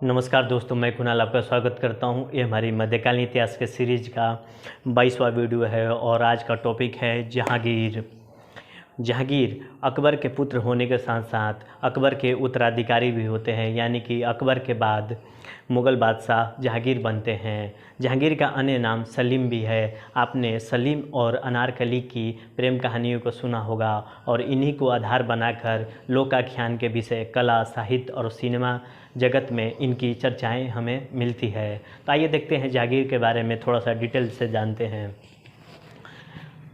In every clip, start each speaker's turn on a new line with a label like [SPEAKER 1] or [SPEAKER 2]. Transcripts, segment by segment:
[SPEAKER 1] नमस्कार दोस्तों, मैं कुणाल आपका स्वागत करता हूं। ये हमारी मध्यकालीन इतिहास के सीरीज का 22वां वीडियो है और आज का टॉपिक है जहांगीर। जहांगीर अकबर के पुत्र होने के साथ साथ अकबर के उत्तराधिकारी भी होते हैं, यानी कि अकबर के बाद मुग़ल बादशाह जहांगीर बनते हैं। जहांगीर का अन्य नाम सलीम भी है। आपने सलीम और अनारकली की प्रेम कहानियों को सुना होगा और इन्हीं को आधार बनाकर लोकाख्यान के विषय कला, साहित्य और सिनेमा जगत में इनकी चर्चाएं हमें मिलती है। तो आइए देखते हैं जहांगीर के बारे में, थोड़ा सा डिटेल से जानते हैं।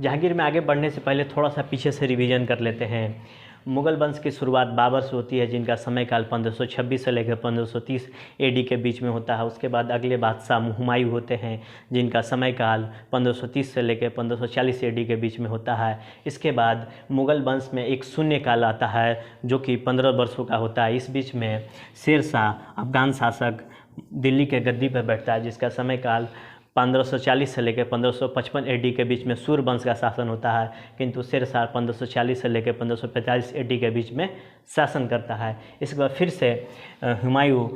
[SPEAKER 1] जहांगीर में आगे बढ़ने से पहले थोड़ा सा पीछे से रिवीजन कर लेते हैं। मुग़ल वंश की शुरुआत बाबर से होती है, जिनका समयकाल 1526 से लेकर 1530 एडी के बीच में होता है। उसके बाद अगले बादशाह हुमायूं होते हैं, जिनका समयकाल 1530 से लेकर 1540 एडी के बीच में होता है। इसके बाद मुग़ल वंश में एक शून्य काल आता है, जो कि 15 वर्षों का होता है। इस बीच में शेर शाह अफ़गान शासक दिल्ली के गद्दी पर बैठता है, जिसका समयकाल 1540 से लेकर 1555 एडी के बीच में सूर्यवंश का शासन होता है, किंतु शेर शाह 1540 से लेकर 1545 एडी के बीच में शासन करता है। इसके बाद फिर से हुमायूं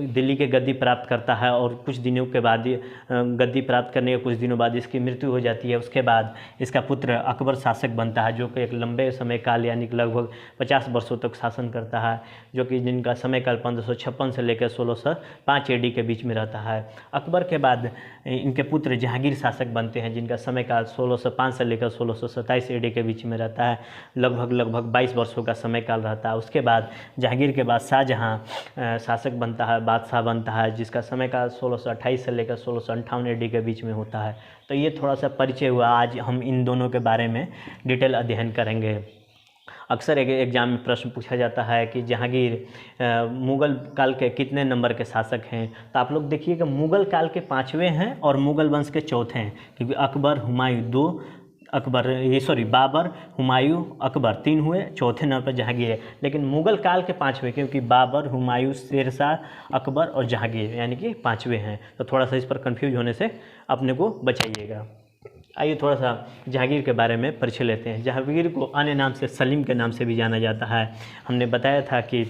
[SPEAKER 1] दिल्ली के गद्दी प्राप्त करता है और कुछ दिनों के बाद गद्दी प्राप्त करने के कुछ दिनों बाद इसकी मृत्यु हो जाती है। उसके बाद इसका पुत्र अकबर शासक बनता है, जो कि एक लंबे समय काल यानी कि लगभग 50 वर्षों तक शासन करता है, जो कि जिनका समयकाल 1556 से लेकर 1605 एडी के बीच में रहता है। अकबर के बाद इनके पुत्र जहांगीर शासक बनते हैं, जिनका समयकाल 1605 से लेकर 1627 एडी के बीच में रहता है। लगभग 22 वर्षों का समय काल रहता है। उसके बाद जहांगीर के बाद शाहजहां शासक बनता है, बादशाह बनता है, जिसका समयकाल 1628 से लेकर 1658 एडी के बीच में होता है। तो ये थोड़ा सा परिचय हुआ। आज हम इन दोनों के बारे में डिटेल अध्ययन करेंगे। अक्सर एक एग्जाम में प्रश्न पूछा जाता है कि जहांगीर मुग़ल काल के कितने नंबर के शासक हैं। तो आप लोग देखिए कि मुग़ल काल के 5वें हैं और मुग़ल वंश के चौथे हैं, क्योंकि अकबर हुमायूं बाबर हुमायूं अकबर 3 हुए, चौथे नंबर पर जहांगीर है। लेकिन मुग़ल काल के 5वें, क्योंकि बाबर हुमायूं शेर शाह अकबर और जहांगीर यानी कि 5वें हैं। तो थोड़ा सा इस पर कन्फ्यूज होने से अपने को बचाइएगा। आइए थोड़ा सा जहांगीर के बारे में परिचय लेते हैं। जहांगीर को अन्य नाम से सलीम के नाम से भी जाना जाता है। हमने बताया था कि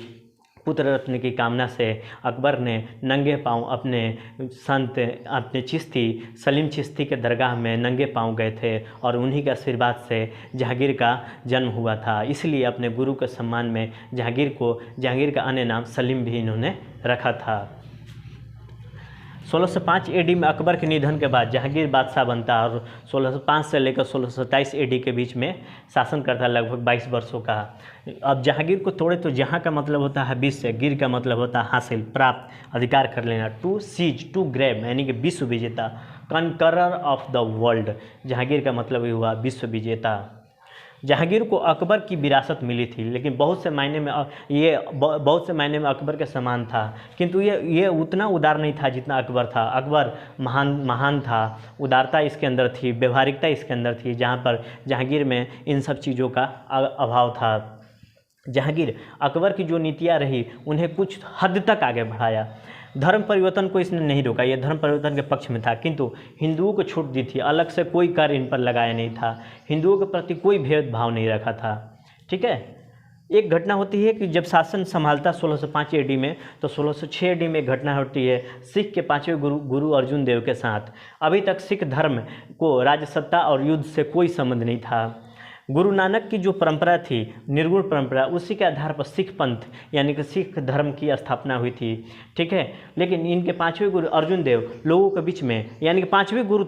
[SPEAKER 1] पुत्र रत्न की कामना से अकबर ने नंगे पांव अपने चिश्ती सलीम चिश्ती के दरगाह में नंगे पांव गए थे और उन्हीं के आशीर्वाद से जहांगीर का जन्म हुआ था। इसलिए अपने गुरु के सम्मान में जहांगीर का अन्य नाम सलीम भी इन्होंने रखा था। 1605 एडी में अकबर के निधन के बाद जहांगीर बादशाह बनता है और 1605 से लेकर 1627 एडी के बीच में शासन करता है, लगभग 22 वर्षों का। अब जहांगीर को तोड़े तो जहां का मतलब होता है विश्व, गिर का मतलब होता है हासिल, प्राप्त, अधिकार कर लेना। टू सीज, टू ग्रैब यानी कि विश्व विजेता, कनकरर ऑफ द वर्ल्ड। जहांगीर का मतलब ये हुआ विश्व विजेता। जहांगीर को अकबर की विरासत मिली थी, लेकिन बहुत से मायने में अकबर के समान था, किंतु ये उतना उदार नहीं था जितना अकबर था। अकबर महान था, उदारता इसके अंदर थी, व्यवहारिकता इसके अंदर थी, जहाँ पर जहांगीर में इन सब चीज़ों का अभाव था। जहांगीर अकबर की जो नीतियाँ रही उन्हें कुछ हद तक आगे बढ़ाया। धर्म परिवर्तन को इसने नहीं रोका, यह धर्म परिवर्तन के पक्ष में था, किंतु हिंदुओं को छूट दी थी। अलग से कोई कर इन पर लगाया नहीं था, हिंदुओं के प्रति कोई भेदभाव नहीं रखा था। ठीक है। एक घटना होती है कि जब शासन संभालता 1605 एडी में, तो 1606 एडी में एक घटना होती है सिख के 5वें गुरु अर्जुन देव के साथ। अभी तक सिख धर्म को राजसत्ता और युद्ध से कोई संबंध नहीं था। गुरु नानक की जो परंपरा थी, निर्गुण परंपरा, उसी के आधार पर सिख पंथ यानी कि सिख धर्म की स्थापना हुई थी। ठीक है। लेकिन इनके 5वें गुरु अर्जुन देव लोगों के बीच में यानी कि 5वें गुरु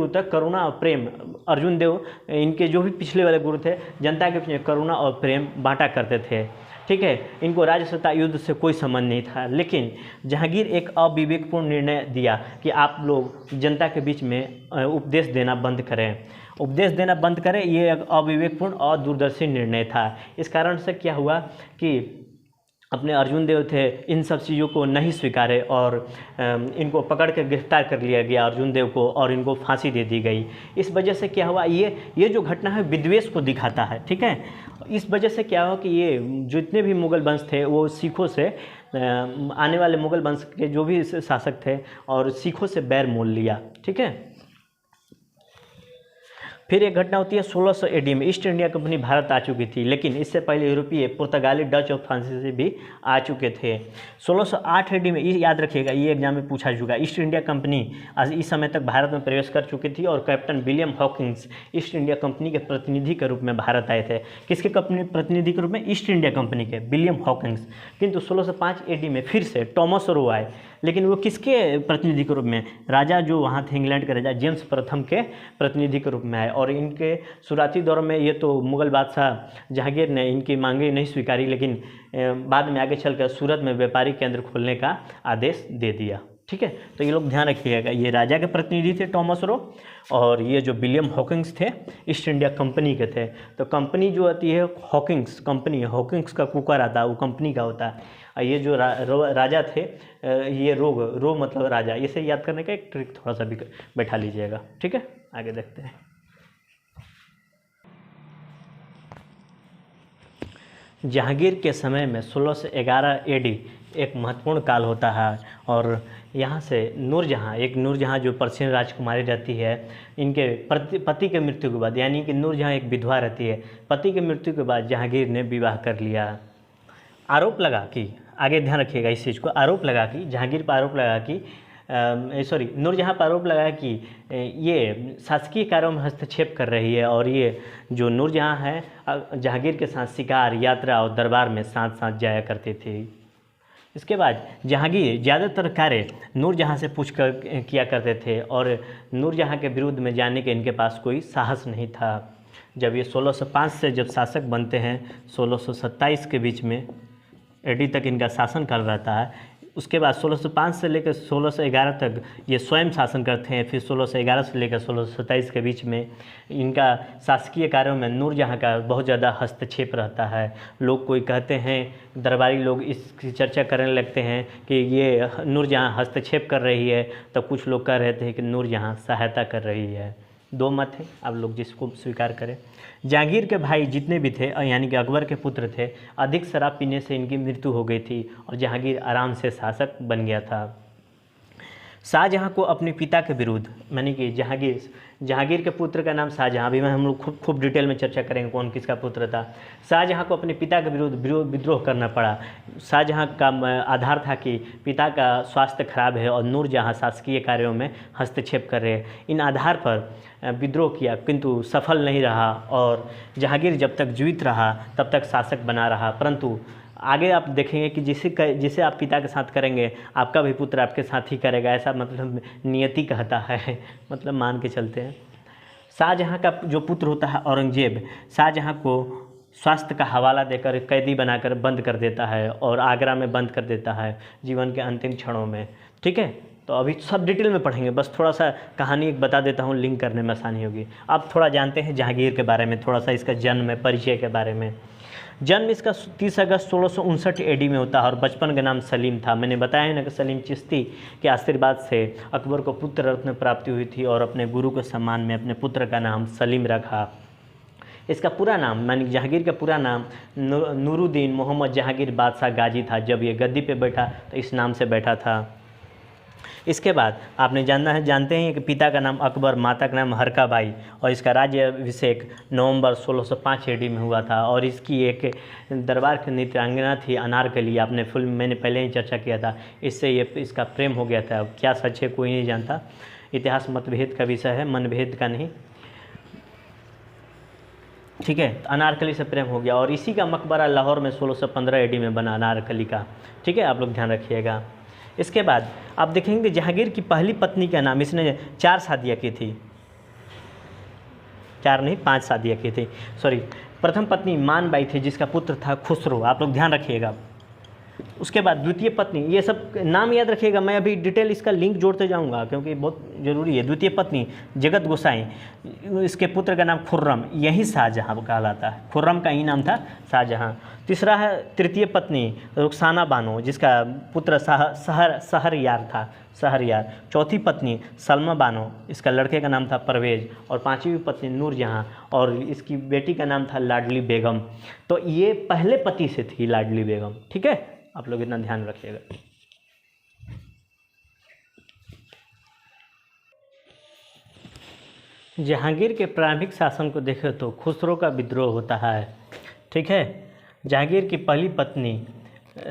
[SPEAKER 1] तक करुणा और प्रेम, अर्जुन देव इनके जो भी पिछले वाले गुरु थे, जनता के बीच में करुणा और प्रेम बांटा करते थे। ठीक है। इनको राजसत्ता युद्ध से कोई संबंध नहीं था। लेकिन जहांगीर एक अविवेकपूर्ण निर्णय दिया कि आप लोग जनता के बीच में उपदेश देना बंद करें। ये एक अविवेकपूर्ण और दूरदर्शी निर्णय था। इस कारण से क्या हुआ कि अपने अर्जुन देव थे, इन सब चीज़ों को नहीं स्वीकारे और इनको पकड़ कर गिरफ्तार कर लिया गया अर्जुन देव को, और इनको फांसी दे दी गई। इस वजह से क्या हुआ, ये जो घटना है विद्वेष को दिखाता है। ठीक है। इस वजह से क्या हुआ कि ये जितने भी मुग़ल वंश थे वो सिखों से, आने वाले मुग़ल वंश के जो भी शासक थे और सिखों से बैर मोल लिया। ठीक है। फिर एक घटना होती है 1600 एडी में, ईस्ट इंडिया कंपनी भारत आ चुकी थी, लेकिन इससे पहले यूरोपीय, पुर्तगाली, डच और फ्रांसीसी भी आ चुके थे। 1608 एडी में, ये याद रखिएगा, ये एग्जाम में पूछा चुका, ईस्ट इंडिया कंपनी आज इस समय तक भारत में प्रवेश कर चुकी थी और captain William Hawkins east India company के प्रतिनिधि के रूप में भारत आए थे। किसके कंपनी प्रतिनिधि के रूप में? ईस्ट इंडिया कंपनी के, विलियम हॉकिंस। किंतु 1605 एडी में फिर से टॉमस रो आए, लेकिन वो किसके प्रतिनिधि के रूप में? राजा जो वहाँ थे, इंग्लैंड के राजा जेम्स प्रथम के प्रतिनिधि के रूप में आए। और इनके शुरुआती दौर में ये तो मुगल बादशाह जहांगीर ने इनकी मांगे नहीं स्वीकारी, लेकिन बाद में आगे चलकर सूरत में व्यापारिक केंद्र खोलने का आदेश दे दिया। ठीक है, तो ये लोग ध्यान रखिएगा, ये राजा के प्रतिनिधि थे टॉमस रो, और ये जो विलियम हॉकिंस थे ईस्ट इंडिया कंपनी के थे। तो कंपनी जो होती है हॉकिंस कंपनी, हॉकिंस का कुकर आता है, वो कंपनी का होता है। ये जो राजा थे, ये रो मतलब राजा, इसे याद करने का एक ट्रिक थोड़ा सा भी बैठा लीजिएगा। ठीक है, आगे देखते हैं। जहांगीर के समय में 1611 एडी एक महत्वपूर्ण काल होता है, और यहाँ से नूरजहाँ जो पर्शियन राजकुमारी रहती है, इनके पति के मृत्यु के बाद, यानी कि नूरजहाँ एक विधवा रहती है, पति के मृत्यु के बाद जहांगीर ने विवाह कर लिया। आरोप लगा कि, आगे ध्यान रखिएगा इस चीज़ को, आरोप लगा कि जहांगीर पर आरोप लगा कि नूरजहाँ पर आरोप लगा कि ये शासकीय कार्यों में हस्तक्षेप कर रही है, और ये जो नूरजहाँ है जहांगीर के साथ शिकार, यात्रा और दरबार में साथ साथ जाया करते थे। इसके बाद जहांगीर ज़्यादातर कार्य नूरजहाँ से पूछ कर किया करते थे, और नूरजहाँ के विरुद्ध में जाने के इनके पास कोई साहस नहीं था। जब ये 1605 से जब शासक बनते हैं, 1627 के बीच में एडी तक इनका शासन काल रहता है। उसके बाद 1605 से लेकर 1611 तक ये स्वयं शासन करते हैं। फिर 1611 से लेकर 1627 के बीच में इनका शासकीय कार्यों में नूरजहाँ का बहुत ज़्यादा हस्तक्षेप रहता है। लोग कोई कहते हैं, दरबारी लोग इसकी चर्चा करने लगते हैं कि ये नूरजहाँ हस्तक्षेप कर रही है, तो कुछ लोग कह रहे थे कि नूरजहाँ सहायता कर रही है। दो मत है, आप लोग जिसको स्वीकार करें। जहांगीर के भाई जितने भी थे, यानी कि अकबर के पुत्र थे, अधिक शराब पीने से इनकी मृत्यु हो गई थी, और जहांगीर आराम से शासक बन गया था। शाहजहाँ को अपने पिता के विरुद्ध, यानी कि जहांगीर के पुत्र का नाम शाहजहाँ, अभी मैं हम लोग खूब डिटेल में चर्चा करेंगे कौन किसका पुत्र था। शाहजहाँ को अपने पिता के विरुद्ध विद्रोह करना पड़ा। शाहजहाँ का आधार था कि पिता का स्वास्थ्य खराब है और नूरजहाँ शासकीय कार्यों में हस्तक्षेप कर रहे हैं। इन आधार पर विद्रोह किया, किंतु सफल नहीं रहा, और जहांगीर जब तक जीवित रहा तब तक शासक बना रहा। परंतु आगे आप देखेंगे कि जिसे आप पिता के साथ करेंगे, आपका भी पुत्र आपके साथ ही करेगा, ऐसा मतलब नियति कहता है, मतलब मान के चलते हैं। शाहजहाँ का जो पुत्र होता है औरंगजेब, शाहजहाँ को स्वास्थ्य का हवाला देकर कैदी बनाकर बंद कर देता है, और आगरा में बंद कर देता है जीवन के अंतिम क्षणों में। ठीक है, तो अभी सब डिटेल में पढ़ेंगे, बस थोड़ा सा कहानी एक बता देता हूँ, लिंक करने में आसानी होगी। अब थोड़ा जानते हैं जहांगीर के बारे में, थोड़ा सा इसका जन्म परिचय के बारे में। जन्म इसका 30 अगस्त 1659 एडी में होता है, और बचपन का नाम सलीम था। मैंने बताया ना कि सलीम चिश्ती के आशीर्वाद से अकबर को पुत्र रत्न प्राप्ति हुई थी, और अपने गुरु के सम्मान में अपने पुत्र का नाम सलीम रखा। इसका पूरा नाम, यानी जहांगीर का पूरा नाम नूरुद्दीन मोहम्मद जहांगीर बादशाह गाजी था। जब ये गद्दी पे बैठा तो इस नाम से बैठा था। इसके बाद आपने जानते हैं कि पिता का नाम अकबर, माता का नाम हरका बाई, और इसका राज्याभिषेक नवंबर 1605 एडी में हुआ था। और इसकी एक दरबार की नृत्यांगना थी अनारकली, आपने फिल्म मैंने पहले ही चर्चा किया था। इससे इसका प्रेम हो गया था। क्या सच है कोई नहीं जानता, इतिहास मतभेद का विषय है, मनभेद का नहीं। ठीक है, अनारकली से प्रेम हो गया, और इसी का मकबरा लाहौर में 1615 एडी में बना अनारकली का। ठीक है, आप लोग ध्यान रखिएगा। इसके बाद आप देखेंगे जहांगीर की पहली पत्नी का नाम, इसने 4 शादियाँ की थी, 4 नहीं 5 शादियाँ की थी, सॉरी। प्रथम पत्नी मान बाई थी, जिसका पुत्र था खुसरो, आप लोग ध्यान रखिएगा। उसके बाद द्वितीय पत्नी, ये सब नाम याद रखिएगा, मैं अभी डिटेल इसका लिंक जोड़ते जाऊंगा क्योंकि बहुत ज़रूरी है। द्वितीय पत्नी जगत गोसाई, इसके पुत्र का नाम खुर्रम, यही शाहजहाँ कहलाता है, खुर्रम का ही नाम था शाहजहाँ। तीसरा है तृतीय पत्नी रुखसाना बानो, जिसका पुत्र शहरयार था, शहरयार। चौथी पत्नी सलमा बानो, इसका लड़के का नाम था परवेज। और पांचवी पत्नी नूरजहाँ, और इसकी बेटी का नाम था लाडली बेगम। तो ये पहले पति से थी लाडली बेगम। ठीक है, आप लोग इतना ध्यान रखिएगा। जहांगीर के प्रारंभिक शासन को देखें तो खुसरो का विद्रोह होता है। ठीक है, जहांगीर की पहली पत्नी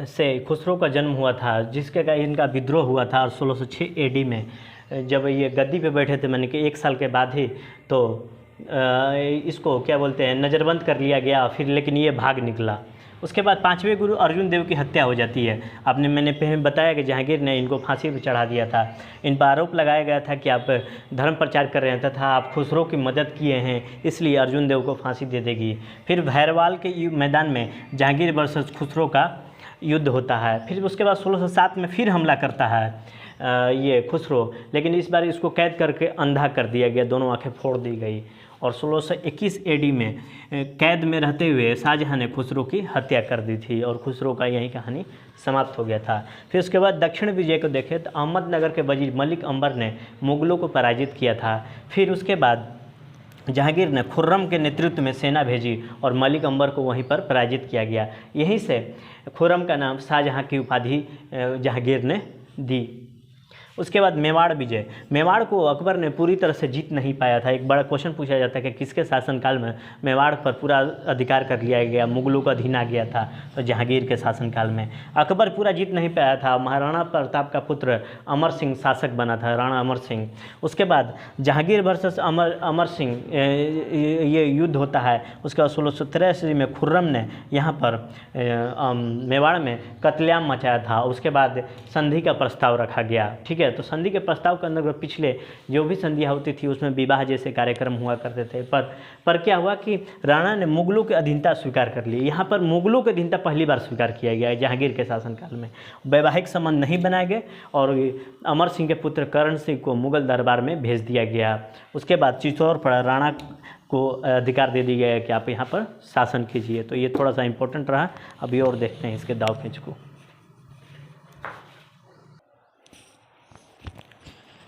[SPEAKER 1] से खुसरो का जन्म हुआ था, जिसके का इनका विद्रोह हुआ था। और 1606 एडी में जब ये गद्दी पे बैठे थे, मैंने कि 1 साल के बाद ही तो इसको क्या बोलते हैं, नज़रबंद कर लिया गया। फिर लेकिन ये भाग निकला। उसके बाद 5वें गुरु अर्जुन देव की हत्या हो जाती है। मैंने पहले बताया कि जहांगीर ने इनको फांसी पर चढ़ा दिया था। इन पर आरोप लगाया गया था कि आप धर्म प्रचार कर रहे हैं तथा आप खुसरो की मदद किए हैं, इसलिए अर्जुन देव को फांसी दे देगी। फिर भैरवाल के मैदान में जहांगीर वर्सेस खुसरो का युद्ध होता है। फिर उसके बाद 1607 में फिर हमला करता है ये खुसरो, लेकिन इस बार इसको कैद करके अंधा कर दिया गया, दोनों आंखें फोड़ दी गई। और 1621 एडी में कैद में रहते हुए शाहजहां ने खुसरो की हत्या कर दी थी और खुसरो का यही कहानी समाप्त हो गया था। फिर उसके बाद दक्षिण विजय को देखें तो अहमदनगर के वजीर मलिक अंबर ने मुगलों को पराजित किया था। फिर उसके बाद जहांगीर ने खुर्रम के नेतृत्व में सेना भेजी और मलिक अंबर को वहीं पर पराजित किया गया। यहीं से खुर्रम का नाम शाहजहां की उपाधि जहांगीर ने दी। उसके बाद मेवाड़ विजय। मेवाड़ को अकबर ने पूरी तरह से जीत नहीं पाया था। एक बड़ा क्वेश्चन पूछा जाता है कि किसके शासनकाल में मेवाड़ पर पूरा अधिकार कर लिया गया, मुगलों का अधीन आ गया था। तो जहांगीर के शासनकाल में अकबर पूरा जीत नहीं पाया था। महाराणा प्रताप का पुत्र अमर सिंह शासक बना था, राणा अमर सिंह। उसके बाद जहांगीर वर्सेस अमर सिंह ये युद्ध होता है। उसके बाद 1683 में खुर्रम ने यहाँ पर मेवाड़ में कत्लेआम मचाया था। उसके बाद संधि का प्रस्ताव रखा गया। ठीक है, तो संधि के प्रस्ताव के अंदर पिछले जो भी संधियाँ होती थी उसमें विवाह जैसे कार्यक्रम हुआ करते थे। पर क्या हुआ कि राणा ने मुगलों की अधीनता स्वीकार कर ली। यहाँ पर मुगलों की अधीनता पहली बार स्वीकार किया गया है जहांगीर के शासनकाल में। वैवाहिक संबंध नहीं बनाए गए और अमर सिंह के पुत्र करण सिंह को मुगल दरबार में भेज दिया गया। उसके बाद चित्तौड़ पर राणा को अधिकार दे दिया गया कि आप यहाँ पर शासन कीजिए। तो ये थोड़ा सा इम्पोर्टेंट रहा। अभी और देखते हैं इसके दाव पेच को।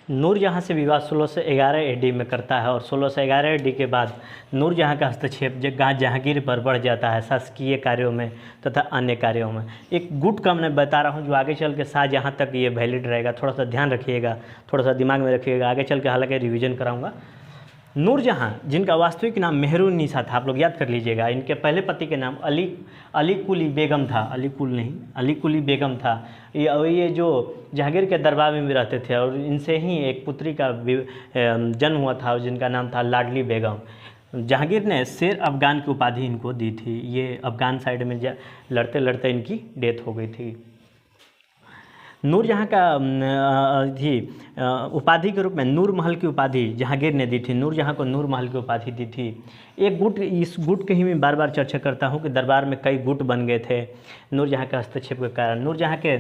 [SPEAKER 1] नूरजहाँ से विवाह 1611 एडी में करता है और 1611 एडी के बाद नूरजहाँ का हस्तक्षेप जहांगीर पर बढ़ जाता है शासकीय कार्यों में तथा अन्य कार्यों में। एक गुट का मैं बता रहा हूँ जो आगे चल के शाहजहाँ तक ये वैलिड रहेगा, थोड़ा सा ध्यान रखिएगा, थोड़ा सा दिमाग में रखिएगा। आगे चल के हालांकि रिवीजन कराऊंगा। नूरजहाँ जिनका वास्तविक नाम मेहरुन्निसा था, आप लोग याद कर लीजिएगा। इनके पहले पति के नाम अली कुली बेगम था, अली कुली बेगम था। ये जो जहांगीर के दरबार में भी रहते थे और इनसे ही एक पुत्री का जन्म हुआ था जिनका नाम था लाडली बेगम। जहांगीर ने शेर अफगान की उपाधि इनको दी थी। ये अफगान साइड में लड़ते लड़ते इनकी डेथ हो गई थी। नूरजहाँ का थी उपाधि के रूप में नूर महल की उपाधि जहांगीर ने दी थी। नूरजहाँ को नूर महल की उपाधि दी थी। एक गुट, इस गुट की ही मैं बार बार चर्चा करता हूँ कि दरबार में कई गुट बन गए थे नूरजहाँ के हस्तक्षेप के कारण। नूरजहाँ के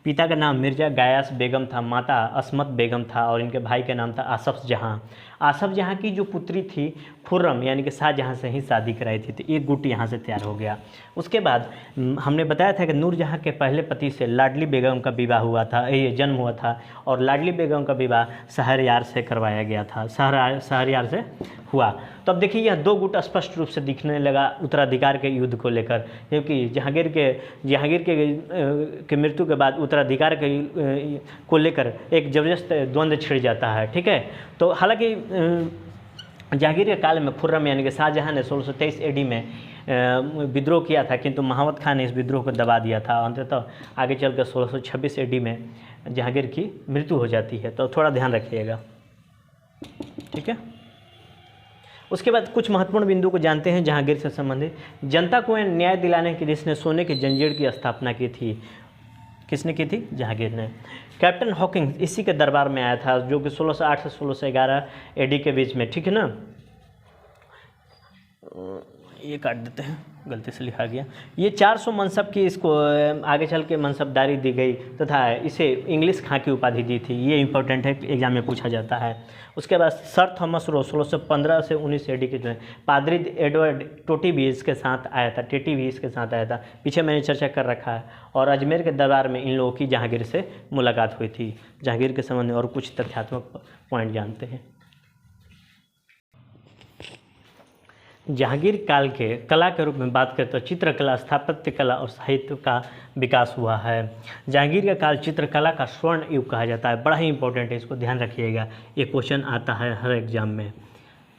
[SPEAKER 1] पिता का नाम मिर्जा गयास बेगम था, माता असमत बेगम था और इनके भाई का नाम था आसफ जहाँ। आसफ जहाँ की जो पुत्री थी खुर्रम यानी कि शाहजहाँ से ही शादी कराई थी। तो एक गुट यहाँ से तैयार हो गया। उसके बाद हमने बताया था कि नूरजहाँ के पहले पति से लाडली बेगम का विवाह हुआ था, ये जन्म हुआ था और लाडली बेगम का विवाह शहरयार से करवाया गया था, शहरयार से हुआ। तो अब देखिए यह दो गुट स्पष्ट रूप से दिखने लगा उत्तराधिकार के युद्ध को लेकर, क्योंकि जहांगीर के मृत्यु के बाद उत्तराधिकार को लेकर एक जबरदस्त द्वंद्व छिड़ जाता है। ठीक है, तो हालांकि जहांगीर के काल में खुर्रम यानी कि शाहजहाँ ने 1623 एडी में विद्रोह किया था, किंतु महावत खान ने इस विद्रोह को दबा दिया था। अंततः आगे चलकर 1626 एडी में जहांगीर की मृत्यु हो जाती है। तो थोड़ा ध्यान रखिएगा। ठीक है, उसके बाद कुछ महत्वपूर्ण बिंदु को जानते हैं जहांगीर से संबंधित। जनता को न्याय दिलाने के लिए इसने सोने की जंजीर की स्थापना की थी। किसने की थी? जहांगीर ने। कैप्टन हॉकिंग इसी के दरबार में आया था, जो कि 1608 से 1611 एडी के बीच में। ठीक है ना, ये काट देते हैं, गलती से लिखा गया। ये 400 मनसब की इसको आगे चल के मनसबदारी दी गई तथा इसे इंग्लिश खां की उपाधि दी थी। ये इंपॉर्टेंट है, एग्जाम में पूछा जाता है। उसके बाद सर थॉमस रो 1615 से 19 एडी के जो है पादरी एडवर्ड टोटी भी इसके साथ आया था, टेटी भी इसके साथ आया था, पीछे मैंने चर्चा कर रखा है। और अजमेर के दरबार में इन लोगों की जहांगीर से मुलाकात हुई थी। जहांगीर के संबंध में और कुछ तथ्यात्मक पॉइंट जानते हैं। जहांगीर काल के कला के रूप में बात करें तो चित्रकला, स्थापत्य कला और साहित्य का विकास हुआ है। जहांगीर का काल चित्रकला का स्वर्ण युग कहा जाता है। बड़ा ही इंपॉर्टेंट है, इसको ध्यान रखिएगा, ये क्वेश्चन आता है हर एग्जाम में।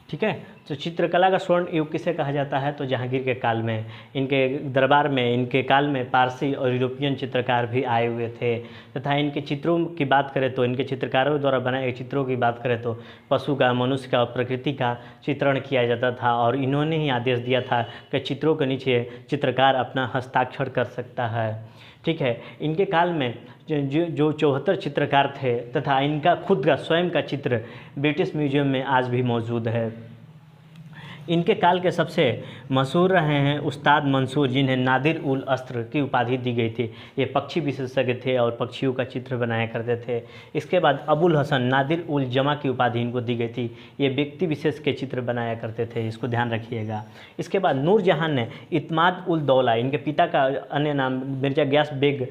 [SPEAKER 1] ठीक है। तो चित्रकला का स्वर्ण युग किसे कहा जाता है? तो जहांगीर के काल में, इनके दरबार में, इनके काल में पारसी और यूरोपियन चित्रकार भी आए हुए थे तथा इनके चित्रों की बात करें तो, इनके चित्रकारों द्वारा बनाए गए चित्रों की बात करें तो पशु का, मनुष्य का और प्रकृति का चित्रण किया जाता था और इन्होंने ही आदेश दिया था कि चित्रों के नीचे चित्रकार अपना हस्ताक्षर कर सकता है। ठीक है। इनके काल में जो 74 चित्रकार थे तथा इनका खुद का स्वयं का चित्र ब्रिटिश म्यूजियम में आज भी मौजूद है। इनके काल के सबसे मशहूर रहे हैं उस्ताद मंसूर, जिन्हें नादिर उल अस्त्र की उपाधि दी गई थी। ये पक्षी विशेषज्ञ थे और पक्षियों का चित्र बनाया करते थे। इसके बाद अबुल हसन नादिर उल जमा की उपाधि इनको दी गई थी। ये व्यक्ति विशेष के चित्र बनाया करते थे, इसको ध्यान रखिएगा। इसके बाद नूरजहां ने इत्माद उल दौला, इनके पिता का अन्य नाम मिर्जा गयास बेग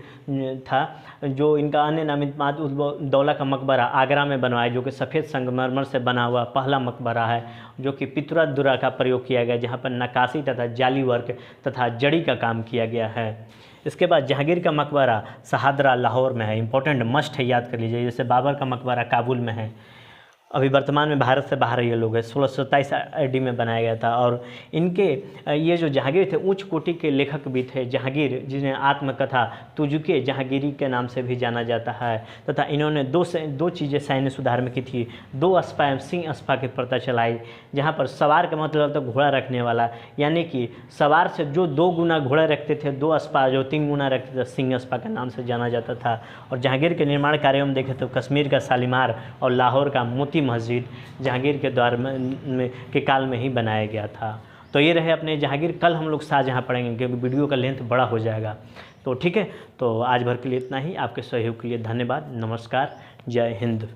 [SPEAKER 1] था, जो इनका अन्य नाम इत्माद उल दौला का मकबरा आगरा में बनवाया, जो कि सफ़ेद संगमरमर से बना हुआ पहला मकबरा है, जो कि पितुरा दुरा का प्रयोग किया गया, जहाँ पर नक्काशी तथा जाली वर्क तथा जड़ी का काम किया गया है। इसके बाद जहांगीर का मकबरा शहादरा लाहौर में है, इंपॉर्टेंट मस्ट है, याद कर लीजिए। जैसे बाबर का मकबरा काबुल में है, अभी वर्तमान में भारत से बाहर ये लोग हैं। 1627 AD में बनाया गया था। और इनके ये जो जहांगीर थे उच्च कोटि के लेखक भी थे। जहांगीर, जिन्हें आत्मकथा तुजुके जहांगीरी के नाम से भी जाना जाता है, तथा इन्होंने दो चीज़ें सैन्य सुधार में की थी। 2 अस्पा एवं सिंह अस्पा की प्रथा चलाई, जहाँ पर सवार का मतलब तो घोड़ा रखने वाला, यानी कि सवार से जो 2 गुना घोड़ा रखते थे, 2 अस्पा जो 3 गुना रखते थे, सिंह अस्पा के नाम से जाना जाता था। और जहांगीर के निर्माण कार्यों में देखें तो कश्मीर का शालीमार और लाहौर का मोती मस्जिद जहांगीर के द्वार में के काल में ही बनाया गया था। तो ये रहे अपने जहांगीर। कल हम लोग शाहजहां पढ़ेंगे क्योंकि वीडियो का लेंथ बड़ा हो जाएगा। तो ठीक है, तो आज भर के लिए इतना ही। आपके सहयोग के लिए धन्यवाद। नमस्कार, जय हिंद।